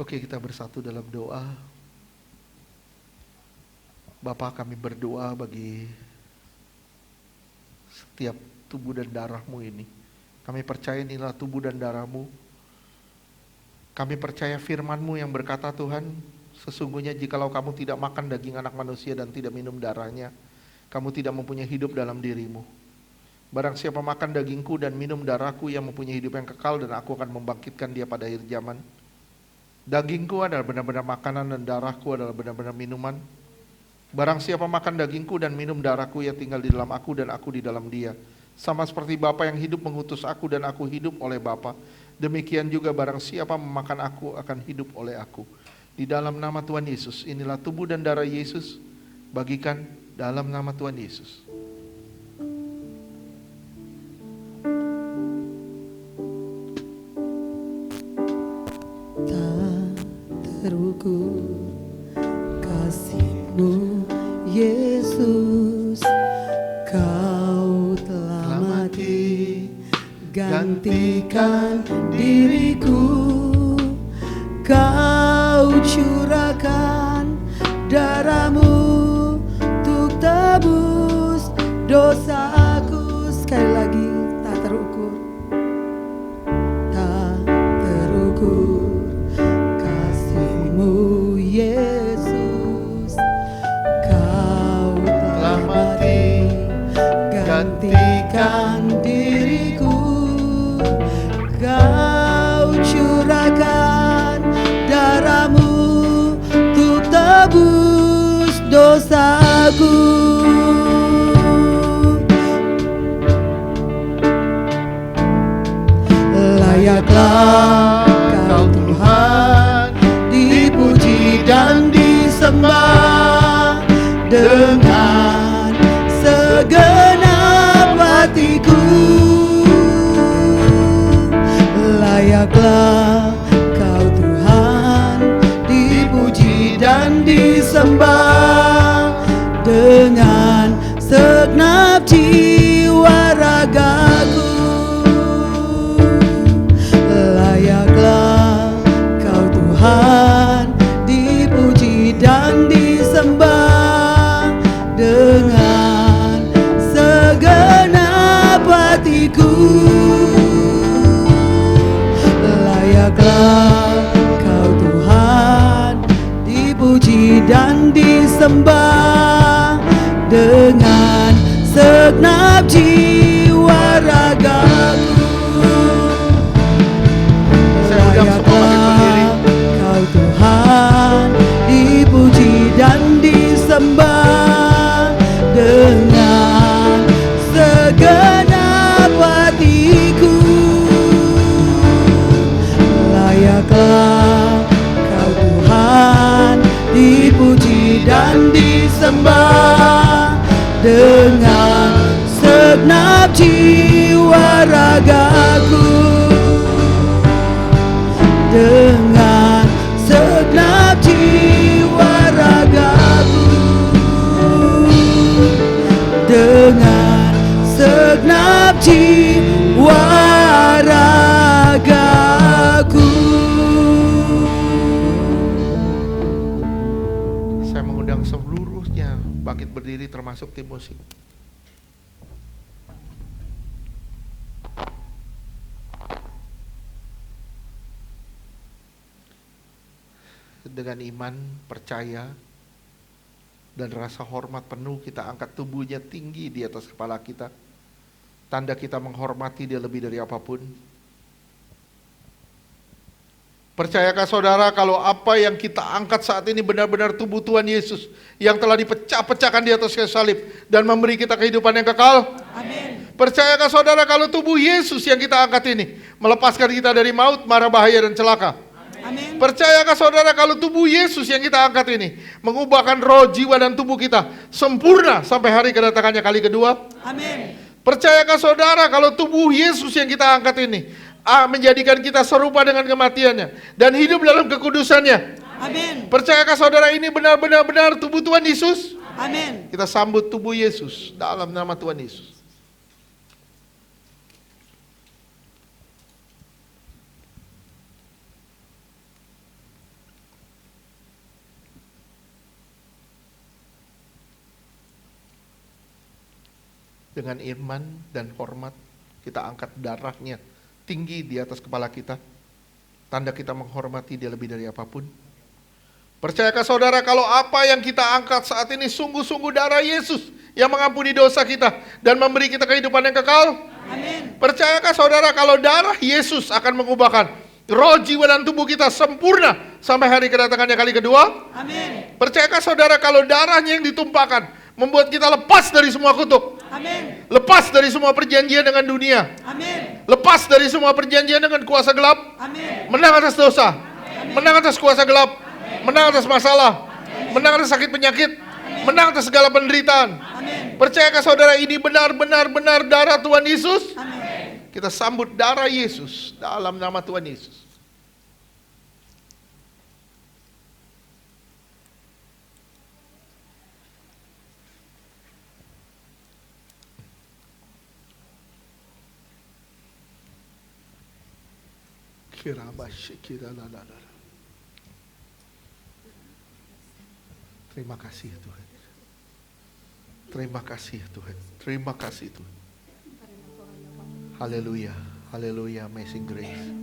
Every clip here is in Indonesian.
Oke, kita bersatu dalam doa. Bapa, kami berdoa bagi setiap tubuh dan darah-Mu ini. Kami percaya inilah tubuh dan darah-Mu. Kami percaya firman-Mu yang berkata, Tuhan, sesungguhnya jikalau kamu tidak makan daging anak manusia dan tidak minum darahnya, kamu tidak mempunyai hidup dalam dirimu. Barang siapa makan dagingku dan minum darahku, yang mempunyai hidup yang kekal, dan aku akan membangkitkan dia pada akhir zaman. Dagingku adalah benar-benar makanan dan darahku adalah benar-benar minuman. Barang siapa makan dagingku dan minum darahku, ia tinggal di dalam aku dan aku di dalam dia. Sama seperti Bapa yang hidup mengutus aku dan aku hidup oleh Bapa, demikian juga barang siapa memakan aku akan hidup oleh aku. Di dalam nama Tuhan Yesus, inilah tubuh dan darah Yesus, bagikan dalam nama Tuhan Yesus. Terukur kasih-Mu Yesus, Kau telah mati gantikan diriku, Kau curahkan darah-Mu untuk tebus dosaku. Sekali lagi, tak terukur, tak terukur kasih-Mu Yesus, Kau telah mati gantikan diriku, Kau curahkan darah-Mu untuk tebus dosaku. Layaklah Kau Tuhan dipuji dan disembah dengan segenap hatiku. Layaklah Kau Tuhan dipuji dan disembah dengan segenap jiwa ragaku. Layaklah Kau Tuhan dipuji dan disembah dengan segenap hatiku. Layaklah Kau Tuhan dipuji dan disembah dengan segenap jiwa ragaku. Layaklah Kau Tuhan dipuji dan disembah dengan segenap hatiku. Layaklah Kau Tuhan dipuji dan disembah dengan segenap jiwa ragaku, dengan segenap jiwa ragaku, dengan segenap jiwa ragaku. Saya mengundang seluruhnya bangkit berdiri termasuk tim musik. Dengan iman, percaya, dan rasa hormat penuh kita angkat tubuhnya tinggi di atas kepala kita. Tanda kita menghormati Dia lebih dari apapun. Percayakah saudara kalau apa yang kita angkat saat ini benar-benar tubuh Tuhan Yesus yang telah dipecah-pecahkan di atas kayu salib dan memberi kita kehidupan yang kekal? Amin. Percayakah saudara kalau tubuh Yesus yang kita angkat ini melepaskan kita dari maut, mara bahaya, dan celaka? Amin. Percayakah saudara kalau tubuh Yesus yang kita angkat ini mengubahkan roh, jiwa, dan tubuh kita sempurna sampai hari kedatangannya kali kedua? Amin. Percayakah saudara kalau tubuh Yesus yang kita angkat ini menjadikan kita serupa dengan kematiannya dan hidup dalam kekudusannya? Amin. Percayakah saudara ini benar-benar tubuh Tuhan Yesus? Amin. Kita sambut tubuh Yesus dalam nama Tuhan Yesus. Dengan iman dan hormat kita angkat darahnya tinggi di atas kepala kita. Tanda kita menghormati dia lebih dari apapun. Percayakah saudara kalau apa yang kita angkat saat ini sungguh-sungguh darah Yesus yang mengampuni dosa kita dan memberi kita kehidupan yang kekal? Amin. Percayakah saudara kalau darah Yesus akan mengubahkan roh, jiwa, dan tubuh kita sempurna sampai hari kedatangannya kali kedua? Amin. Percayakah saudara kalau darahnya yang ditumpahkan membuat kita lepas dari semua kutuk? Amin. Lepas dari semua perjanjian dengan dunia. Amin. Lepas dari semua perjanjian dengan kuasa gelap. Amin. Menang atas dosa. Menang atas kuasa gelap. Menang atas masalah. Menang atas sakit penyakit. Menang atas segala penderitaan. Amin. Percayakah saudara ini benar-benar darah Tuhan Yesus? Amin. Kita sambut darah Yesus dalam nama Tuhan Yesus. Terima kasih Tuhan. Terima kasih Tuhan. Terima kasih Tuhan. Haleluya. Haleluya. Amazing grace.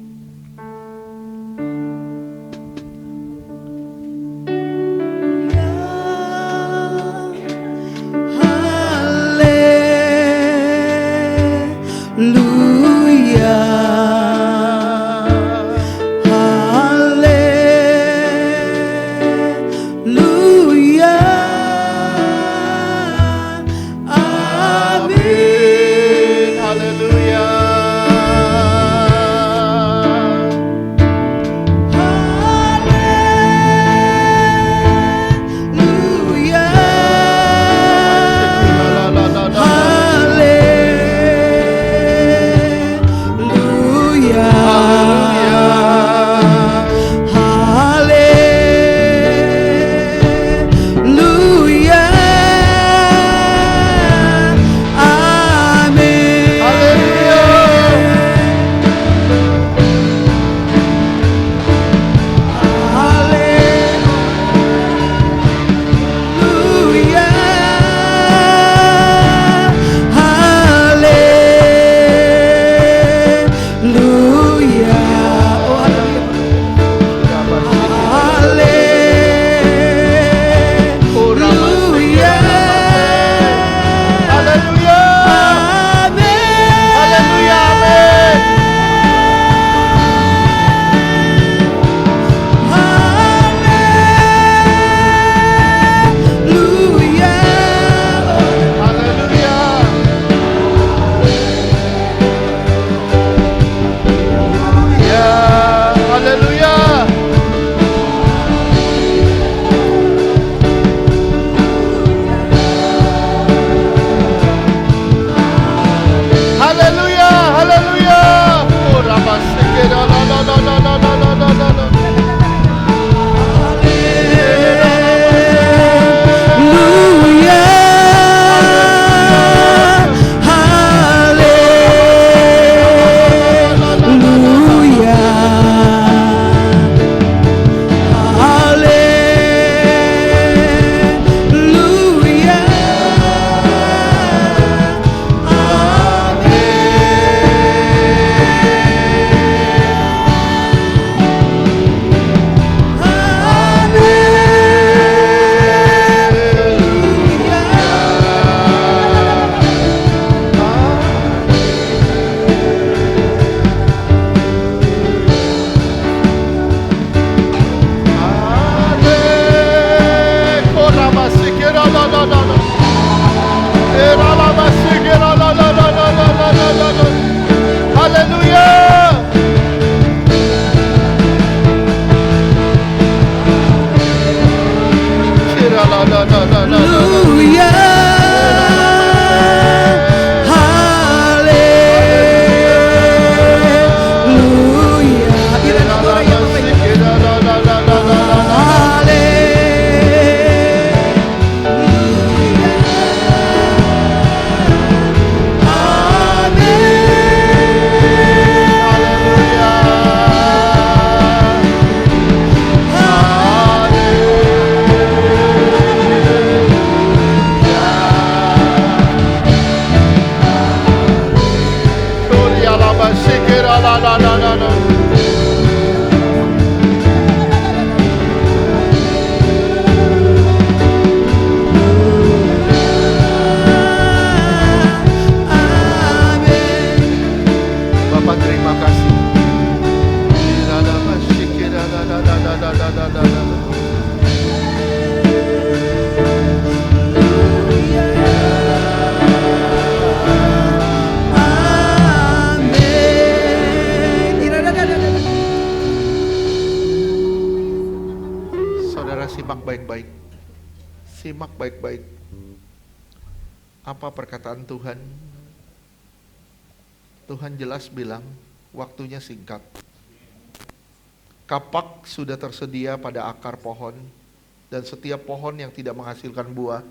simak baik-baik. Simak baik-baik. Apa perkataan Tuhan? Tuhan jelas bilang, waktunya singkat. Kapak sudah tersedia pada akar pohon, dan setiap pohon yang tidak menghasilkan buah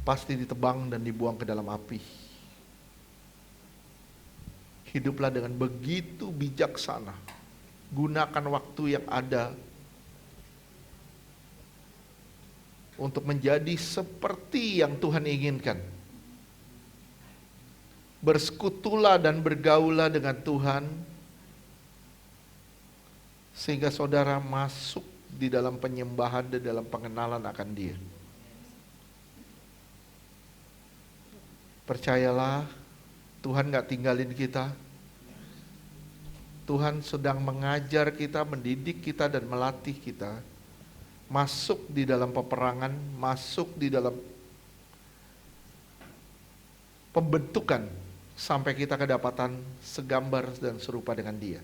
pasti ditebang dan dibuang ke dalam api. Hiduplah dengan begitu bijaksana. Gunakan waktu yang ada untuk menjadi seperti yang Tuhan inginkan. Bersekutulah dan bergaulah dengan Tuhan, sehingga saudara masuk di dalam penyembahan dan dalam pengenalan akan Dia. Percayalah, Tuhan gak tinggalin kita. Tuhan sedang mengajar kita, mendidik kita, dan melatih kita masuk di dalam peperangan, masuk di dalam pembentukan sampai kita kedapatan segambar dan serupa dengan Dia.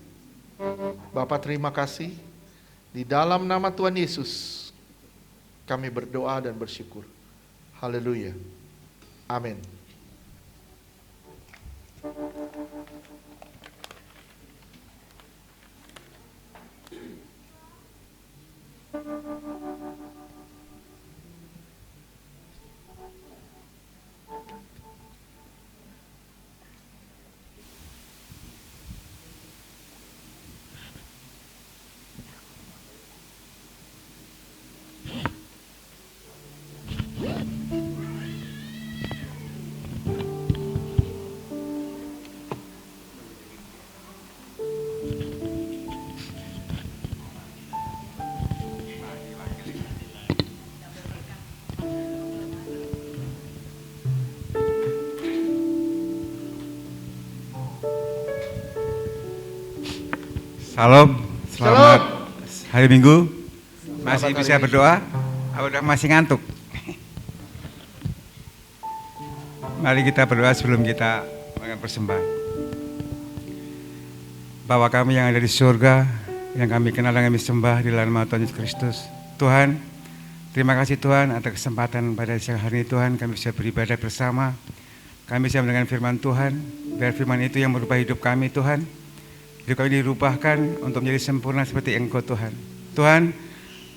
Bapa, terima kasih. Di dalam nama Tuhan Yesus kami berdoa dan bersyukur. Haleluya. Amin. Salam, selamat hari Minggu. Masih Selamat bisa hari berdoa? Atau udah masih ngantuk? Mari kita berdoa sebelum kita mengambil persembahan. Bapa kami yang ada di surga, yang kami kenal dan kami sembah di dalam nama Tuhan Yesus Kristus. Tuhan, terima kasih Tuhan atas kesempatan pada siang hari ini Tuhan, kami bisa beribadah bersama. Kami bisa mendengar firman Tuhan, biar firman itu yang merubah hidup kami Tuhan. Hidup kami dirubahkan untuk menjadi sempurna seperti Engkau Tuhan. Tuhan,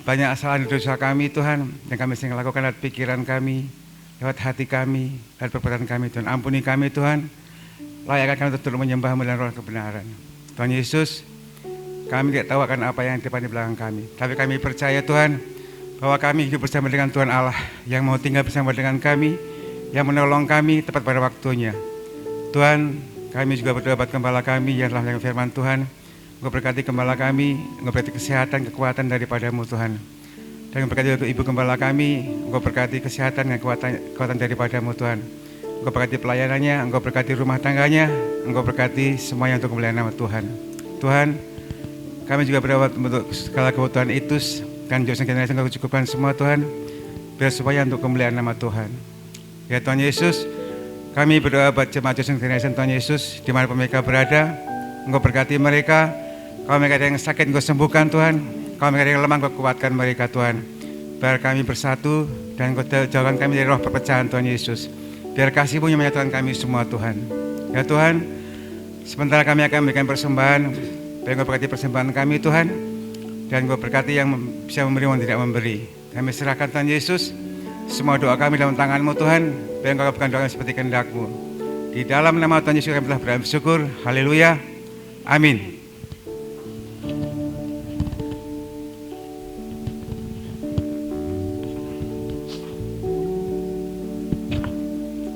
banyak kesalahan dosa kami Tuhan, yang kami sering lakukan lewat pikiran kami, lewat hati kami, lewat perbuatan kami Tuhan. Ampuni kami Tuhan, layakkan kami untuk terus menyembah-Mu dalam roh kebenaran. Tuhan Yesus, kami tidak tahu akan apa yang di depan di belakang kami, tapi kami percaya Tuhan, bahwa kami hidup bersama dengan Tuhan Allah, yang mau tinggal bersama dengan kami, yang menolong kami tepat pada waktunya. Tuhan, kami juga berdoa buat gembala kami yang telah mendengar firman Tuhan. Engkau berkati gembala kami, Engkau berkati kesehatan, kekuatan daripada-Mu Tuhan. Dan Engkau berkati untuk ibu gembala kami, Engkau berkati kesehatan dan kekuatan daripada-Mu Tuhan. Engkau berkati pelayanannya, Engkau berkati rumah tangganya, Engkau berkati semuanya untuk kemuliaan nama Tuhan. Tuhan, kami juga berdoa untuk segala kebutuhan Itus dan Johnson Generation Engkau cukupkan semua Tuhan, biar supaya untuk kemuliaan nama Tuhan. Ya Tuhan Yesus, kami berdoa buat jemaat Johnson Generation Tuhan Yesus, di mana mereka berada, Engkau berkati mereka. Kalau mereka ada yang sakit, Engkau sembuhkan Tuhan. Kalau mereka ada yang lemah, Engkau kuatkan mereka Tuhan. Biar kami bersatu dan Engkau jauhkan kami dari roh perpecahan Tuhan Yesus. Biar kasih-Mu yang menyatukan kami semua Tuhan. Ya Tuhan, sementara kami akan memberikan persembahan, biar Engkau berkati persembahan kami Tuhan. Dan Engkau berkati yang bisa memberi, yang tidak memberi. Kami serahkan Tuhan Yesus, semua doa kami dalam tangan-Mu Tuhan, biar Engkau kabulkan doa kami seperti kehendak-Mu. Di dalam nama Tuhan Yesus kami telah bersyukur. Haleluya. Amin.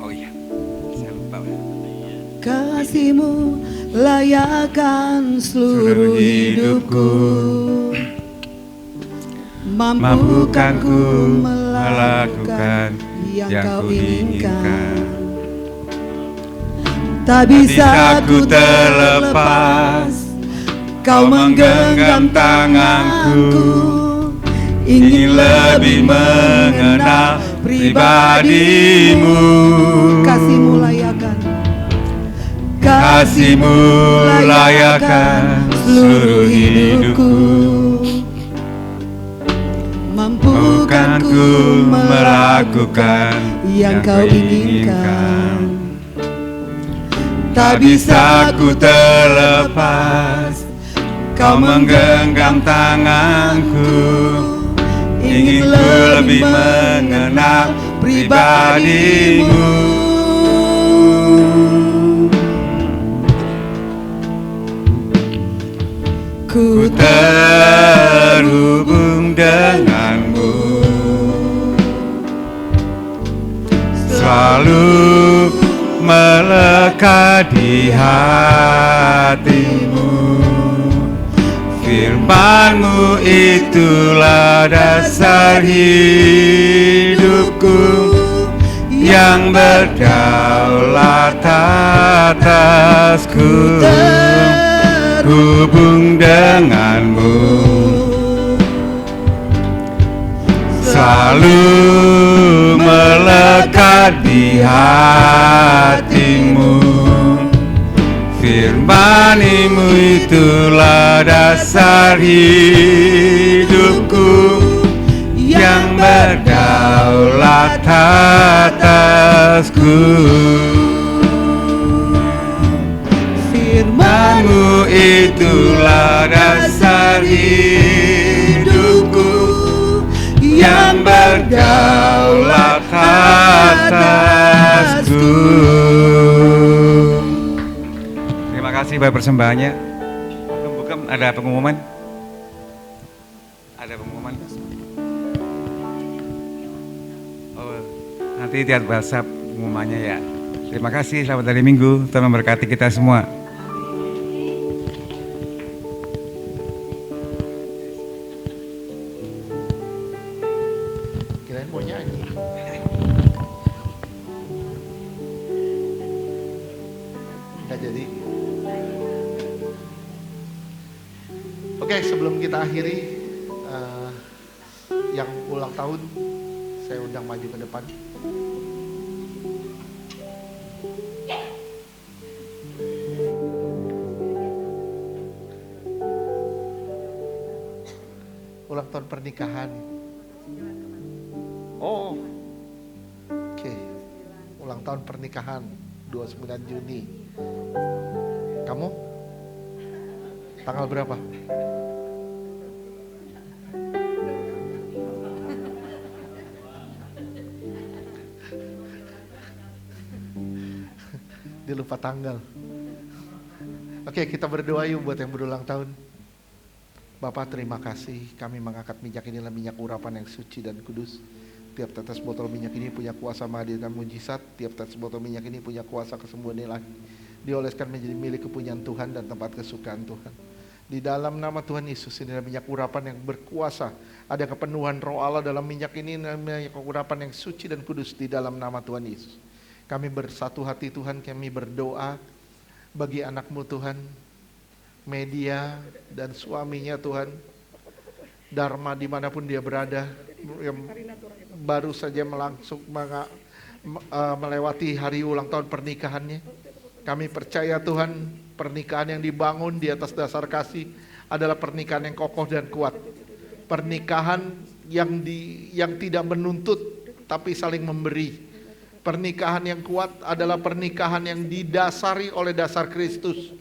Oh iya, saya lupa. Kasih-Mu layakkan seluruh hidupku, mampukan ku melakukan yang Kau inginkan. Tak bisa ku terlepas, Kau menggenggam tanganku, ingin lebih mengenal pribadi-Mu. Kasih-Mu layakkan, Kasih-Mu layakkan seluruh hidupku, melakukan yang kau inginkan. Tak bisa ku terlepas, kau menggenggam tanganku. Ingin ku lebih mengenal pribadimu. Ku terhubung denganmu, selalu melekat di hatimu. Firman-Mu itulah dasar hidupku, yang berdaulat atasku. Hubung denganmu, selalu melekat di hatimu. Firman-Mu itulah dasar hidupku, yang berdaulat atasku. Firman-Mu itulah dasar hidupku, yang berdaulat atasku. Terima kasih Bapak persembahannya. Bukan ada pengumuman? Ada pengumuman? Oh, nanti lihat WhatsApp pengumumannya ya. Terima kasih, selamat hari Minggu. Tuhan memberkati kita semua. Kirain mau nyanyi. Nggak jadi. Oke, sebelum kita akhiri, yang ulang tahun saya undang maju ke depan. Ulang tahun pernikahan. Oh, oke. Ulang tahun pernikahan 29 Juni. Kamu? Tanggal berapa? Dia lupa tanggal. Oke, kita berdoa yuk buat yang berulang tahun. Bapak, terima kasih, kami mengangkat minyak inilah minyak urapan yang suci dan kudus. Tiap tetes botol minyak ini punya kuasa menghadirkan mujizat. Tiap tetes botol minyak ini punya kuasa kesembuhan ilahi. Dioleskan menjadi milik kepunyaan Tuhan dan tempat kesukaan Tuhan. Di dalam nama Tuhan Yesus, inilah minyak urapan yang berkuasa. Ada kepenuhan roh Allah dalam minyak ini, minyak urapan yang suci dan kudus di dalam nama Tuhan Yesus. Kami bersatu hati Tuhan, kami berdoa bagi anakmu Tuhan, Media dan suaminya Tuhan, Dharma dimanapun dia berada, yang baru saja melewati hari ulang tahun pernikahannya. Kami percaya Tuhan, pernikahan yang dibangun di atas dasar kasih adalah pernikahan yang kokoh dan kuat. Pernikahan yang tidak menuntut tapi saling memberi. Pernikahan yang kuat adalah pernikahan yang didasari oleh dasar Kristus.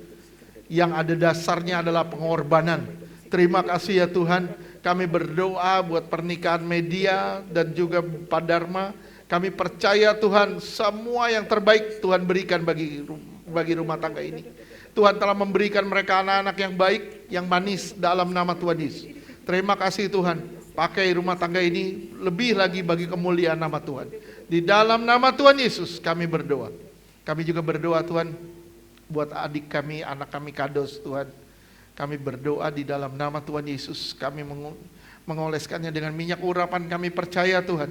Yang ada dasarnya adalah pengorbanan. Terima kasih ya Tuhan, kami berdoa buat pernikahan Media dan juga Pak Dharma. Kami percaya Tuhan, semua yang terbaik Tuhan berikan bagi rumah tangga ini. Tuhan telah memberikan mereka anak-anak yang baik, yang manis dalam nama Tuhan Yesus. Terima kasih Tuhan, pakai rumah tangga ini lebih lagi bagi kemuliaan nama Tuhan. Di dalam nama Tuhan Yesus kami berdoa. Kami juga berdoa Tuhan, buat adik kami, anak kami Kados Tuhan. Kami berdoa di dalam nama Tuhan Yesus. Kami mengoleskannya dengan minyak urapan. Kami percaya Tuhan,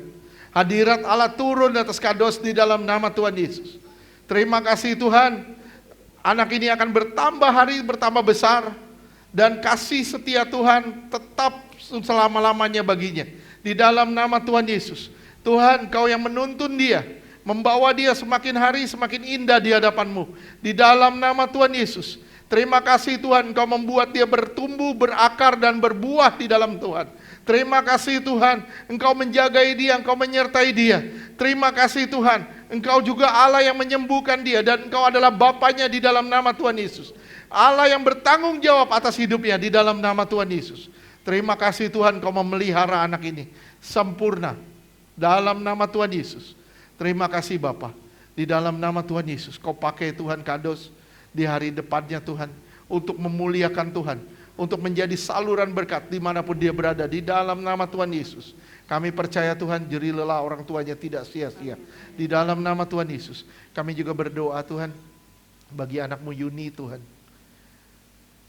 hadirat Allah turun atas Kados di dalam nama Tuhan Yesus. Terima kasih Tuhan, anak ini akan bertambah hari bertambah besar. Dan kasih setia Tuhan tetap selama-lamanya baginya. Di dalam nama Tuhan Yesus. Tuhan, Kau yang menuntun dia, membawa dia semakin hari semakin indah di hadapan-Mu. Di dalam nama Tuhan Yesus. Terima kasih Tuhan, Engkau membuat dia bertumbuh, berakar, dan berbuah di dalam Tuhan. Terima kasih Tuhan, Engkau menjagai dia, Engkau menyertai dia. Terima kasih Tuhan, Engkau juga Allah yang menyembuhkan dia, dan Engkau adalah Bapanya di dalam nama Tuhan Yesus. Allah yang bertanggung jawab atas hidupnya di dalam nama Tuhan Yesus. Terima kasih Tuhan, Engkau memelihara anak ini sempurna dalam nama Tuhan Yesus. Terima kasih Bapa, di dalam nama Tuhan Yesus. Kau pakai Tuhan Kados di hari depannya Tuhan, untuk memuliakan Tuhan, untuk menjadi saluran berkat dimanapun dia berada, di dalam nama Tuhan Yesus. Kami percaya Tuhan, jerih lelah orang tuanya tidak sia-sia, di dalam nama Tuhan Yesus. Kami juga berdoa Tuhan, bagi anakmu Yuni Tuhan,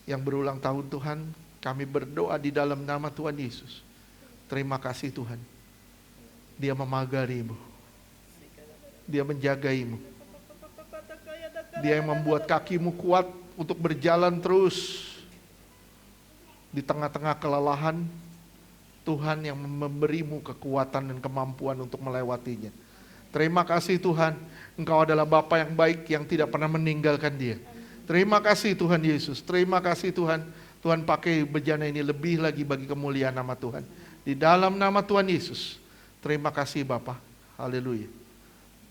yang berulang tahun Tuhan, kami berdoa di dalam nama Tuhan Yesus. Terima kasih Tuhan, dia memagarimu, dia menjagaimu, dia yang membuat kakimu kuat untuk berjalan terus di tengah-tengah kelelahan. Tuhan yang memberimu kekuatan dan kemampuan untuk melewatinya. Terima kasih Tuhan, Engkau adalah Bapa yang baik yang tidak pernah meninggalkan dia. Terima kasih Tuhan Yesus, terima kasih Tuhan. Tuhan pakai bejana ini lebih lagi bagi kemuliaan nama Tuhan. Di dalam nama Tuhan Yesus, terima kasih Bapa, haleluya.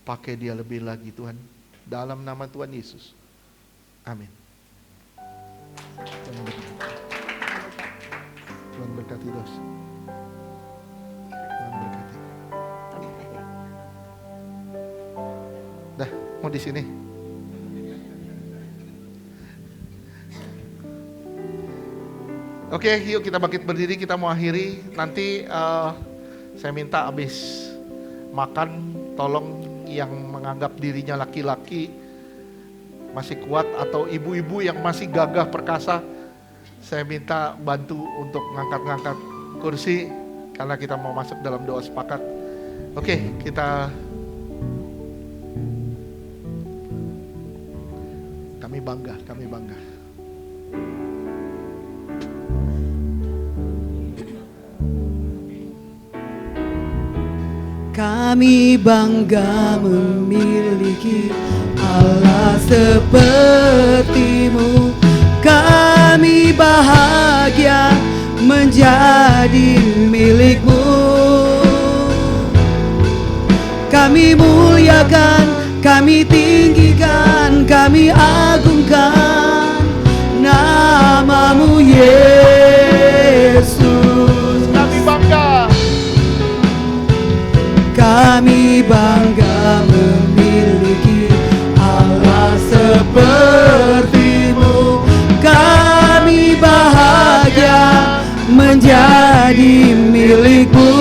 Pakai dia lebih lagi Tuhan, dalam nama Tuhan Yesus. Amin. Tuhan berkati Dos. Tuhan berkati. Dah, mau di sini. Oke, yuk kita bangkit berdiri, kita mau akhiri. Nanti saya minta habis makan, tolong yang menganggap dirinya laki-laki masih kuat, atau ibu-ibu yang masih gagah perkasa, saya minta bantu untuk ngangkat-ngangkat kursi, karena kita mau masuk dalam doa sepakat. Oke, kami bangga. Kami bangga memiliki Allah seperti-Mu. Kami bahagia menjadi milik-Mu. Kami muliakan, kami tinggikan, kami agungkan nama-Mu Yesus. Kami bangga. Kami bangga memiliki Allah seperti-Mu. Kami bahagia menjadi milik-Mu.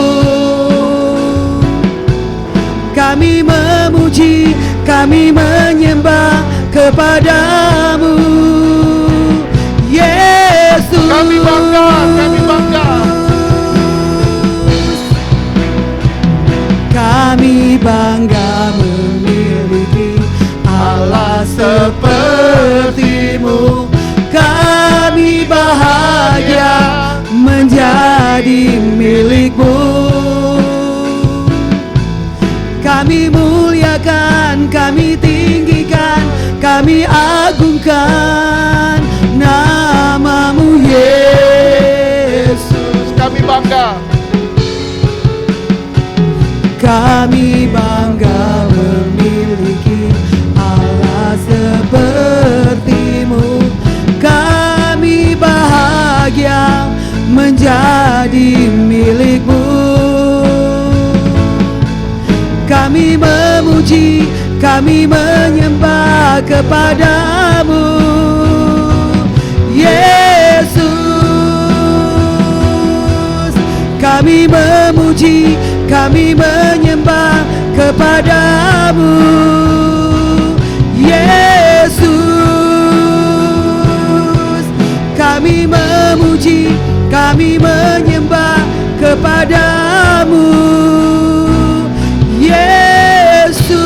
Kami memuji, kami menyembah kepada-Mu Yesus. Kami bangga. Kami bangga memiliki Allah seperti-Mu. Kami bahagia menjadi milik-Mu. Kami muliakan, kami tinggikan, kami agungkan nama-Mu Yesus. Kami bangga. Kami bangga memiliki Allah seperti-Mu. Kami bahagia menjadi milik-Mu. Kami memuji, kami menyembah kepada-Mu Yesus. Kami memuji, kami menyembah kepada-Mu Yesus. Kami memuji, kami menyembah kepada-Mu Yesus.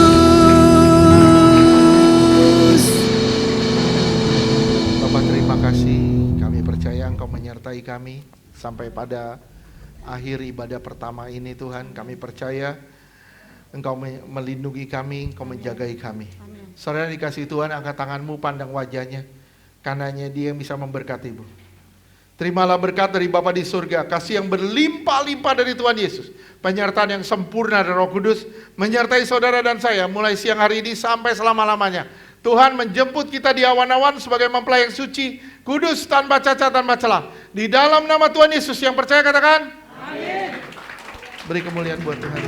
Bapak terima kasih, kami percaya Engkau menyertai kami sampai pada akhir ibadah pertama ini Tuhan. Kami percaya Engkau melindungi kami, Engkau menjagai kami. Saudara dikasih Tuhan, angkat tanganmu, pandang wajahnya. Karenanya Dia yang bisa memberkatimu. Terimalah berkat dari Bapa di surga, kasih yang berlimpah-limpah dari Tuhan Yesus, penyertaan yang sempurna dari Roh Kudus, menyertai saudara dan saya mulai siang hari ini sampai selama-lamanya. Tuhan menjemput kita di awan-awan sebagai mempelai yang suci, kudus, tanpa cacat, tanpa celah. Di dalam nama Tuhan Yesus, yang percaya katakan, amin. Beri kemuliaan buat Tuhan.